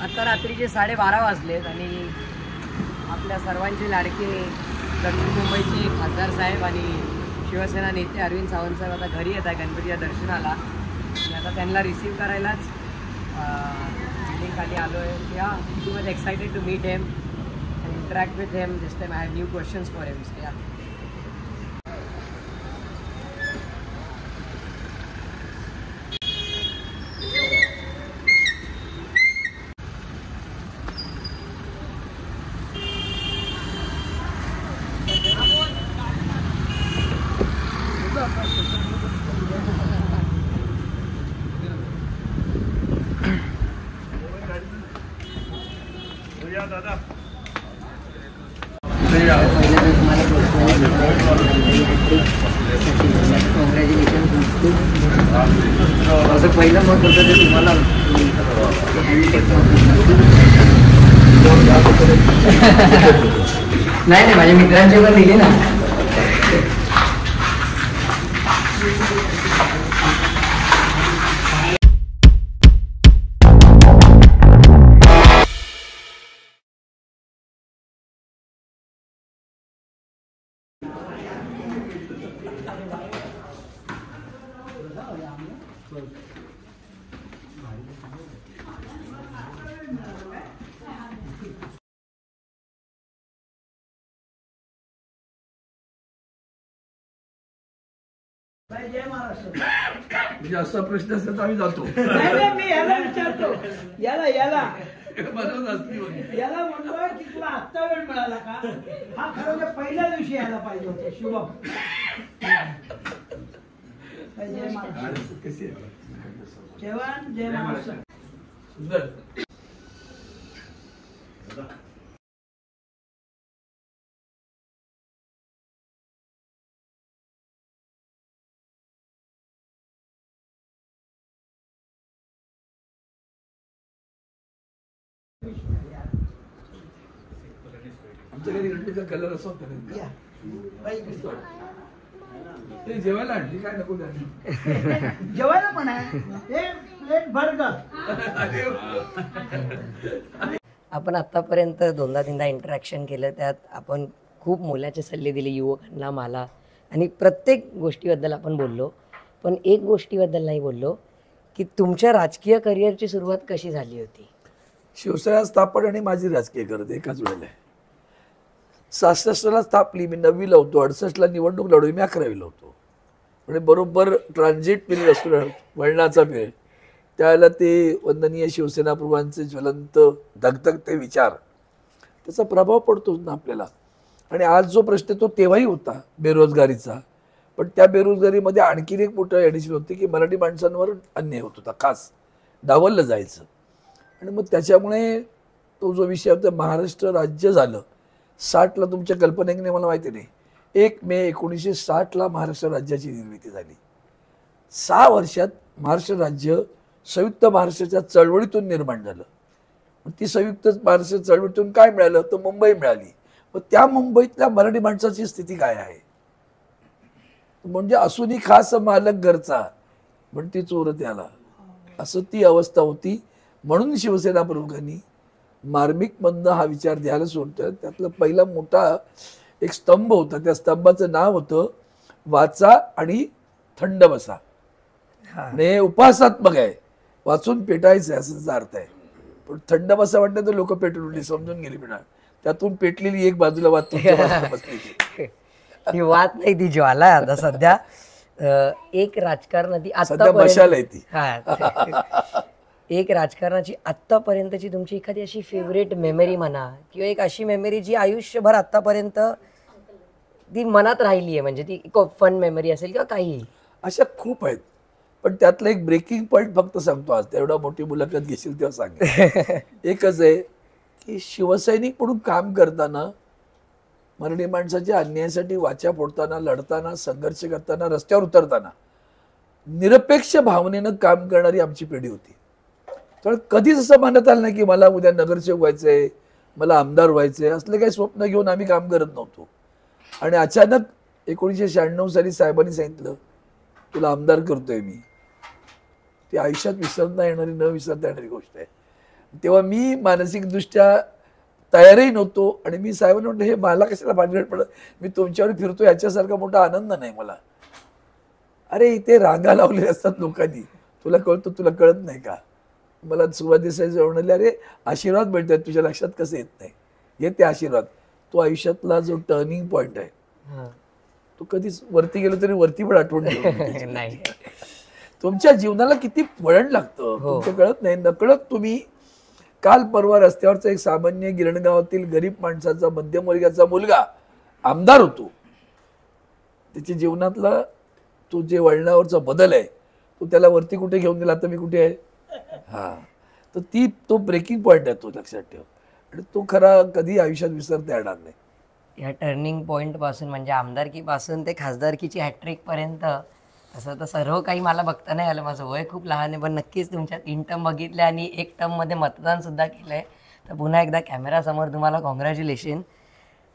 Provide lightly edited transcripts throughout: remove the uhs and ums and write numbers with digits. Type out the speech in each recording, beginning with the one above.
आता रात्रीचे 12:30 वाजलेत आणि आपल्या सर्वांचे लाडके दक्षिण मुंबईचे खासदार साहेब आणि शिवसेना नेते अरविंद सावंत साहेब आता घरी येत आहे गणपतीच्या दर्शनाला. आणि आता त्यांना रिसीव्ह करायलाच बिल्डिंग खाली आलो आहे. Yeah too much excited to meet him and interact with him. This time I have new questions for him. Yeah असं पहिलं मत होतं ते तुम्हाला नाही माझ्या मित्रांचे पण दिले ना. जय महाराष्ट्र. म्हणजे असा प्रश्न असला तर आम्ही जातो. मी याला विचारतो. याला याला म्हणतोय की तुला आत्ता वेळ मिळाला का? हा खरं पहिल्या दिवशी यायला पाहिजे होते. शुभम. जय महाराष्ट्र. कशी आहे जेवण. जय महाराष्ट्र. सुंदर. आमच्या घरी गणपतीचा कलर असो ते जेवायला आणली काय नको त्यांनी. जेवायला पण आहे. Plate burger. आपण आत्तापर्यंत 2-3दा इंटरॅक्शन केलं. त्यात आपण खूप मोलाचे सल्ले दिले युवकांना, मला, आणि प्रत्येक गोष्टीबद्दल आपण बोललो. पण एक गोष्टीबद्दल नाही बोललो की तुमच्या राजकीय करिअरची सुरुवात कशी झाली होती. शिवसेना स्थापन आणि माझी राजकीय करत एकाच वेळेला. 66ला स्थापली मी, 9वीला होतो. 68ला निवडणूक लढवली मी, 11वीला होतो. म्हणजे बरोबर ट्रान्झिट पिरियड असतो, वळणाचा पिरियड. त्यावेळेला ते वंदनीय शिवसेना प्रमुखांचे ज्वलंत धगधगते विचार, त्याचा प्रभाव पडतो ना आपल्याला. आणि आज जो प्रश्न तो तेव्हाही होता बेरोजगारीचा. पण त्या बेरोजगारीमध्ये आणखीन एक मोठं ॲडिशन होती की मराठी माणसांवर अन्याय होत होता, खास डावललं जायचं. आणि मग त्याच्यामुळे तो जो विषय होता, महाराष्ट्र राज्य झालं 60ला. तुमच्या कल्पनेने मला माहिती नाही, 1 मे 1960ला महाराष्ट्र राज्याची निर्मिती झाली. 6 वर्षात महाराष्ट्र राज्य संयुक्त महाराष्ट्राच्या चळवळीतून निर्माण झालं. ती संयुक्त महाराष्ट्र चळवळीतून काय मिळालं तर मुंबई मिळाली. मग त्या मुंबईतल्या मराठी माणसाची स्थिती काय आहे, म्हणजे असूनही खास मालक घरचा म्हणती चोर त्याला, असं ती अवस्था होती. म्हणून शिवसेना प्रमुखांनी मार्मिकमधनं हा विचार द्यायला सोडतो. त्यातला पहिला मोठा एक स्तंभ होता, त्या स्तंभाचं नाव होतं वाचा आणि थंड बसा. आणि उपासात्मक आहे, वाचून पेटायचं आहे असं अर्थ आहे. पण थंड बसा वाटलं तर लोक पेटून समजून गेली. पण त्यातून पेटलेली एक बाजूला वाच ही वात नाही, ती ज्वाला आहे आता सध्या. एक राजकारणाची मशाल आहे ती. एक राजकारणाची आत्तापर्यंतची तुमची एखादी अशी फेवरेट मेमरी म्हणा, किंवा एक अशी मेमरी जी आयुष्यभर आत्तापर्यंत ती मनात राहिली आहे, म्हणजे ती फन मेमरी असेल किंवा काही. अशा खूप आहेत. पण त्यातलं एक ब्रेकिंग पॉईंट फक्त सांगतो. आज तेवढा मोठी मुलाखत घेशील तेव्हा सांगेल. एकच आहे की शिवसैनिक म्हणून काम करताना, मराठी माणसाच्या अन्यायासाठी वाचा फोडताना, लढताना, संघर्ष करताना, रस्त्यावर उतरताना निरपेक्ष भावनेनं काम करणारी आमची पिढी होती. तर कधीच असं म्हणत आलं नाही की मला उद्या नगरसेवक व्हायचंय, मला आमदार व्हायचंय, असलं काही स्वप्न घेऊन आम्ही काम करत नव्हतो. आणि अचानक 1996 साली साहेबांनी सांगितलं तुला आमदार करतोय मी. ती आयुष्यात विसरता येणारी, न विसरता येणारी गोष्ट आहे. तेव्हा मी मानसिकदृष्ट्या तयारही नव्हतो आणि मी साहेबांना म्हटलं हे मला कशाला भानगड पडत, मी तुमच्यावर फिरतो याच्यासारखा मोठा आनंद नाही मला. अरे इथे रांगा लावलेल्या असतात लोकांनी, तुला कळतो तुला कळत नाही का. मला सुरुवातीला म्हणाले अरे आशीर्वाद मिळतात तुझ्या लक्षात कसं येत नाही, येते आशीर्वाद. तो आयुष्यातला जो टर्निंग पॉईंट आहे हां. तो कधीच वरती गेलो तरी वरती पण आठवण ठेवू. नाही. तुमच्या जीवनाला किती वळण लागतं तुमचं कळत नाही. नकळत तुम्ही काल परवा रस्त्यावरचा एक सामान्य गिरणगावातील गरीब माणसाचा मध्यमवर्गाचा मुलगा आमदार होतो, त्याच्या जीवनातला तो जे वळणावरचा बदल आहे तो त्याला वरती कुठे घेऊन गेला, आता मी कुठे आहे. हा, तर तो ब्रेकिंग पॉईंट आहे, तो लक्षात ठेव. आणि तो खरा कधी आयुष्यात विसरता येणार नाही. या टर्निंग पॉईंटपासून म्हणजे आमदारकीपासून ते खासदारकीची हॅट्रिकपर्यंत असं तर सर्व काही मला बघता नाही आलं, माझं वय खूप लहान आहे, पण नक्कीच तुमच्या 3 टर्म बघितल्या आणि 1 टर्ममध्ये मतदानसुद्धा केलं आहे. तर पुन्हा एकदा कॅमेरासमोर तुम्हाला कॉंग्रॅच्युलेशन.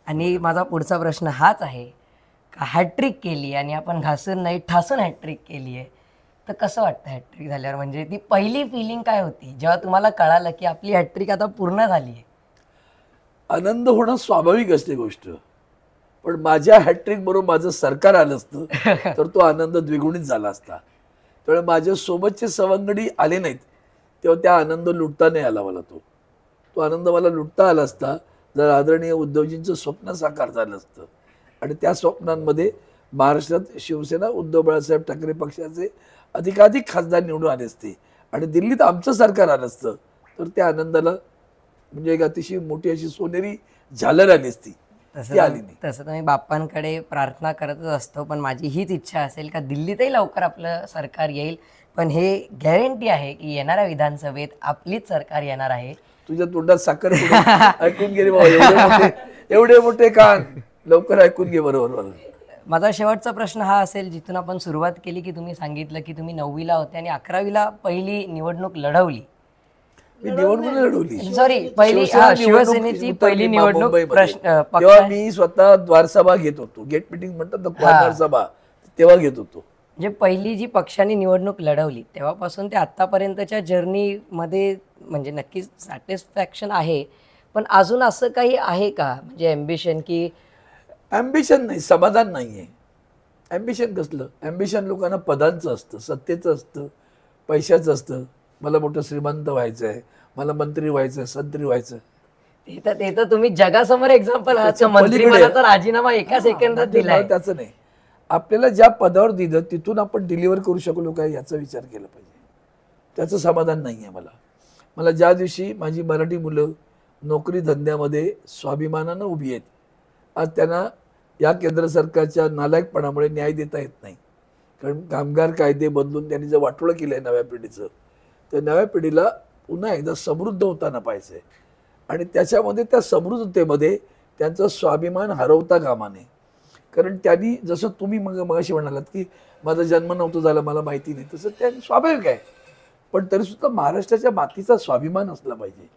आणि माझा पुढचा प्रश्न हाच आहे का हॅट्रिक केली आणि आपण घासून नाही ठासून हॅट्रिक केली आहे, तर कसं वाटतं हॅट्रिक झाल्यावर? म्हणजे ती पहिली फिलिंग काय होती जेव्हा तुम्हाला कळालं की आपली हॅट्रिक आता पूर्ण झाली आहे? आनंद होणं स्वाभाविक असते गोष्ट, पण माझ्या हॅट्रिक बरोबर माझं सरकार आलं असतं तर तो आनंद द्विगुणित झाला असता. त्यामुळे माझ्या सोबतचे सवंगडी आले नाहीत तेव्हा त्या आनंद लुटता नाही आला मला. तो आनंद मला लुटता आला असता जर आदरणीय उद्धवजींचं स्वप्न साकार झालं असतं आणि त्या स्वप्नांमध्ये महाराष्ट्रात शिवसेना उद्धव बाळासाहेब ठाकरे पक्षाचे अधिकाधिक खासदार निवडून आले असते आणि दिल्लीत आमचं सरकार आलं असतं तर त्या आनंदाला म्हणजे एक अतिशय मोठी अशी सोनेरी झालर आली असती, ती आली नाही. तसं तर मी बाप्पांकडे प्रार्थना करतच असतो, पण माझी हीच इच्छा असेल का दिल्लीतही लवकर आपलं सरकार येईल. पण हे गॅरंटी आहे की येणाऱ्या विधानसभेत आपलीच सरकार येणार आहे. तुझ्या तोंडात साखर ऐकून घे रे बाबा, एवढे मोठे कान, लवकर ऐकून घे. बरोबर. माझा शेवटचा प्रश्न हा असेल, जिथून आपण सुरुवात केली की तुम्ही सांगितलं की तुम्ही 9वीला होते आणि 11वीला पहिली निवडणूक लढवली. मी निवडणूक लढवली, सॉरी पहिली शिवसेनेची पहिली निवडणूक तेव्हा मी स्वतः द्वारसभा घेत होतो, गेट मीटिंग म्हणतात ना, कॉर्नर सभा, तेव्हा घेत होतो. म्हणजे पहिली जी पक्षाने निवडणूक लढवली तेव्हापासून ते आतापर्यंतच्या जर्नीमध्ये म्हणजे नक्कीच सॅटिस्फॅक्शन आहे, पण अजून असं काही आहे का म्हणजे ॲम्बिशन की? ॲम्बिशन नाही, समाधान नाही आहे. ॲम्बिशन कसलं? ॲम्बिशन लोकांना पदांचं असतं, सत्तेचं असतं, पैशाचं असतं. मला मोठं श्रीमंत व्हायचं आहे, मला मंत्री व्हायचं आहे, संत्री व्हायचं. ते तर तुम्ही जगासमोर एक्झाम्पल आहात. मंत्रिपदाचा राजीनामा एका सेकंदात दिलाय. त्याचं नाही, आपल्याला ज्या पदावर दिलं तिथून आपण डिलिव्हर करू शकलो काय याचा विचार केला पाहिजे. त्याचं समाधान नाही आहे मला. ज्या दिवशी माझी मराठी मुलं नोकरी धंद्यामध्ये स्वाभिमानानं उभी आहेत, आज त्यांना या केंद्र सरकारच्या नालायकपणामुळे न्याय देता येत नाही. कारण कामगार कायदे बदलून त्यांनी जर वाटोळं केलं आहे नव्या पिढीचं, तर नव्या पिढीला पुन्हा एकदा समृद्ध होताना पाहिजे आहे. आणि त्याच्यामध्ये त्या समृद्धतेमध्ये त्यांचा स्वाभिमान हरवता कामा नये. कारण त्यांनी जसं तुम्ही मगाशी म्हणालात की माझा जन्म नव्हता झाला, मला माहिती नाही, तसं त्या स्वाभाविक आहे, पण तरीसुद्धा महाराष्ट्राच्या मातीचा स्वाभिमान असला पाहिजे.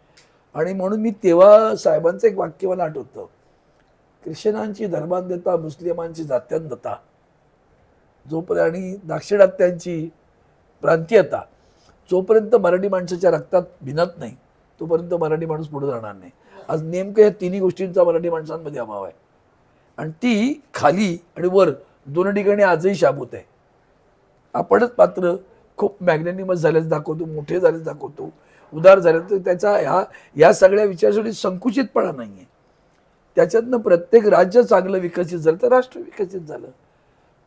आणि म्हणून मी तेव्हा साहेबांचं एक वाक्य मला आठवतं, ख्रिश्चनांची धर्मांधता, मुस्लिमांची जात्यांधता जोपर्यंत आणि दाक्षिणात्यांची प्रांतीयता जोपर्यंत मराठी माणसाच्या रक्तात भिनत नाही तोपर्यंत मराठी माणूस पुढे जाणार नाही. आज नेमकं या तिन्ही गोष्टींचा मराठी माणसांमध्ये अभाव आहे आणि ती खाली आणि वर दोन ठिकाणी आजही शाबूत आहे. आपणच मात्र खूप मॅग्नॅनिमस झाल्याच दाखवतो, मोठे झालेच दाखवतो, उदार झाले, तर त्याचा या सगळ्या विचारासाठी संकुचितपणा नाही आहे. त्याच्यातनं प्रत्येक राज्य चांगलं विकसित झालं तर राष्ट्र विकसित झालं.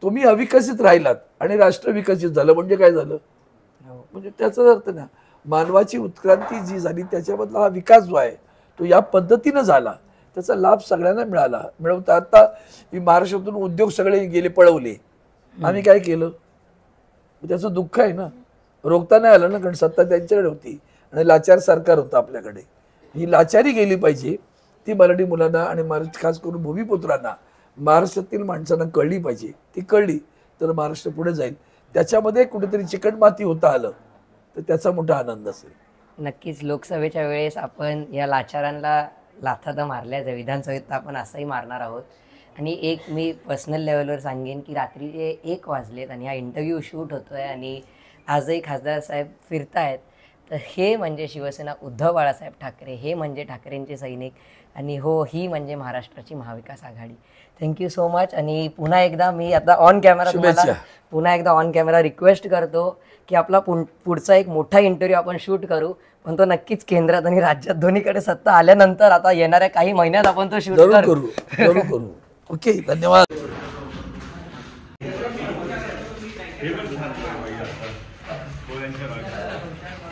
तुम्ही अविकसित राहिलात आणि राष्ट्र विकसित झालं म्हणजे काय झालं? म्हणजे त्याचा अर्थ ना, मानवाची उत्क्रांती जी झाली त्याच्यामधला हा विकास जो आहे तो या पद्धतीनं झाला, त्याचा लाभ सगळ्यांना मिळवता. आता मी महाराष्ट्रातून उद्योग सगळे गेले, पळवले, आम्ही काय केलं? त्याचं दुःख आहे ना, रोखता नाही आलं ना, कारण सत्ता त्यांच्याकडे होती आणि लाचार सरकार होतं आपल्याकडे. ही लाचारी गेली पाहिजे, ती मराठी मुलांना आणि खास करून भूमिपुत्रांना, महाराष्ट्रातील माणसांना कळली पाहिजे. ती कळली तर महाराष्ट्र पुढे जाईल. त्याच्यामध्ये कुठेतरी चिकणमाती होता आलं तर त्याचा मोठा आनंद असेल. नक्कीच लोकसभेच्या वेळेस आपण या लाचारांना लाथा तर मारल्याच आहे, विधानसभेत तर आपण असंही मारणार आहोत. आणि एक मी पर्सनल लेवलवर सांगेन की रात्रीचे 1 वाजलेत आणि हा इंटरव्ह्यू शूट होतो आहे आणि आजही खासदार साहेब फिरतायत, तर हे म्हणजे शिवसेना उद्धव बाळासाहेब ठाकरे, हे म्हणजे ठाकरेंचे सैनिक, आणि हो, ही म्हणजे महाराष्ट्राची Mahavikas Aghadi. Thank you so much. आणि पुन्हा एकदा मी आता ऑन कॅमेरा तुम्हाला पुन्हा एकदा ऑन कॅमेरा रिक्वेस्ट करतो की आपला पुढचा एक मोठा इंटरव्ह्यू आपण शूट करू, पण तो नक्कीच केंद्रात आणि राज्यात दोन्हीकडे सत्ता आल्यानंतर, आता येणाऱ्या काही महिन्यात आपण तो शूट करू. ओके, धन्यवाद.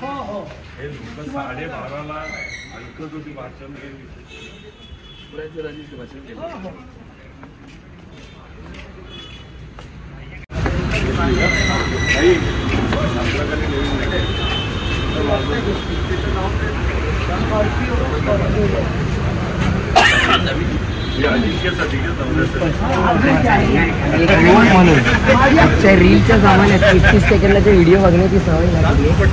हो हो. हे लोक 12:30ला ऐकत होती भाषण आजच्या रीलच्या जमान्यात 30 सेकंदाचे व्हिडिओ बघण्याची सवय लागली आहे.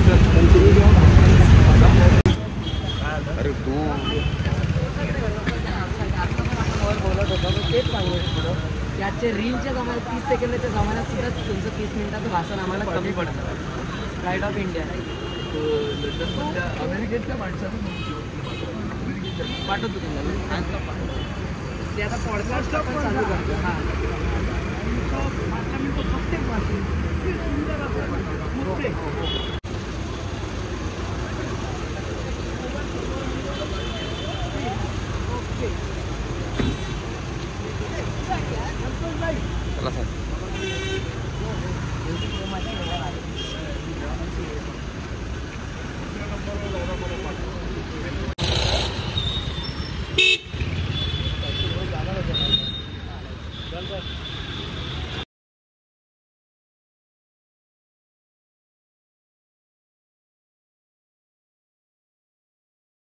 बोलत होता तेच सांगू पुढं की आजच्या रीलच्या जमान्यात 30 सेकंदाच्या जमान्यात सुद्धा तुमचं 30 मिनिटाचं भाषण आम्हाला कमी पडतं. प्राईड ऑफ इंडिया अमेरिकेतल्या माणसाने पाठवतो तुम्हाला ते आता पॉडकास्ट आपण चालू करतो. हां, प्रत्येक भाषण सुंदर असं